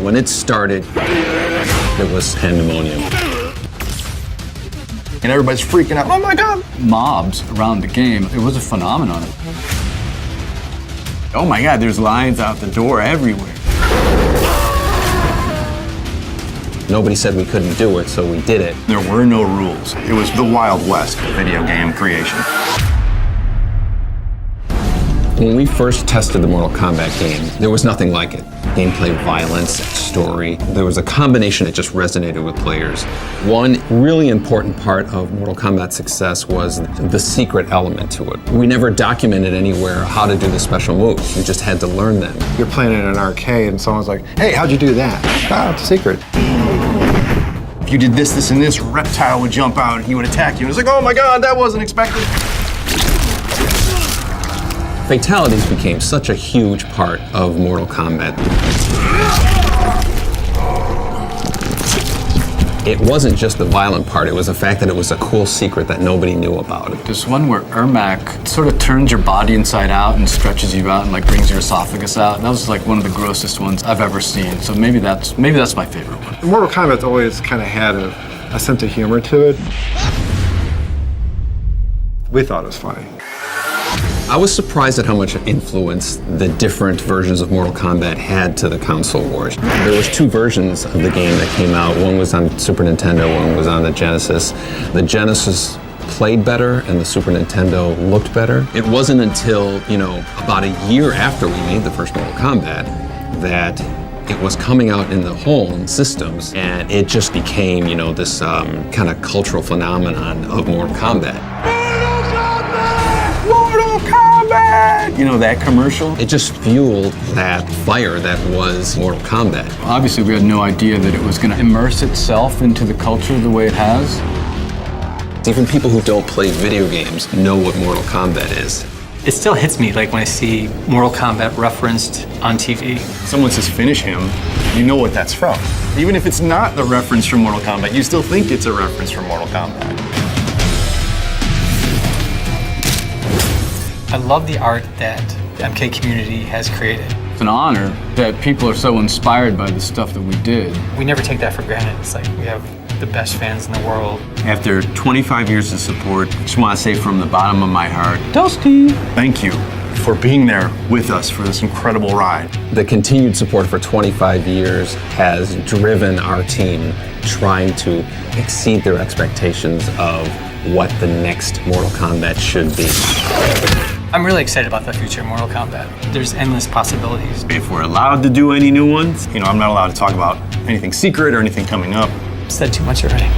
when it started, it was pandemonium. And everybody's freaking out, oh my God! Mobs around the game, it was a phenomenon. Oh my God, there's lines out the door everywhere. Nobody said we couldn't do it, so we did it. There were no rules. It was the Wild West of video game creation. When we first tested the Mortal Kombat game, there was nothing like it. Gameplay, violence, story. There was a combination that just resonated with players. One really important part of Mortal Kombat's success was the secret element to it. We never documented anywhere how to do the special moves. You just had to learn them. You're playing in an arcade and someone's like, hey, how'd you do that? Ah, it's a secret. If you did this, this, and this, Reptile would jump out and he would attack you. And it's like, oh my God, that wasn't expected. Fatalities became such a huge part of Mortal Kombat. It wasn't just the violent part, it was the fact that it was a cool secret that nobody knew about. There's one where Ermac sort of turns your body inside out and stretches you out and like brings your esophagus out. That was like one of the grossest ones I've ever seen. So maybe that's my favorite one. Mortal Kombat's always kind of had a sense of humor to it. We thought it was funny. I was surprised at how much influence the different versions of Mortal Kombat had to the console wars. There was two versions of the game that came out. One was on Super Nintendo, one was on the Genesis. The Genesis played better and the Super Nintendo looked better. It wasn't until, about a year after we made the first Mortal Kombat that it was coming out in the home systems, and it just became, this kind of cultural phenomenon of Mortal Kombat. That commercial? It just fueled that fire that was Mortal Kombat. Obviously, we had no idea that it was going to immerse itself into the culture the way it has. Even people who don't play video games know what Mortal Kombat is. It still hits me like when I see Mortal Kombat referenced on TV. Someone says finish him, you know what that's from. Even if it's not the reference from Mortal Kombat, you still think it's a reference from Mortal Kombat. I love the art that the MK community has created. It's an honor that people are so inspired by the stuff that we did. We never take that for granted. It's like we have the best fans in the world. After 25 years of support, I just want to say from the bottom of my heart, Dusty! Thank you for being there with us for this incredible ride. The continued support for 25 years has driven our team trying to exceed their expectations of what the next Mortal Kombat should be. I'm really excited about the future of Mortal Kombat. There's endless possibilities. If we're allowed to do any new ones, I'm not allowed to talk about anything secret or anything coming up. Said too much already.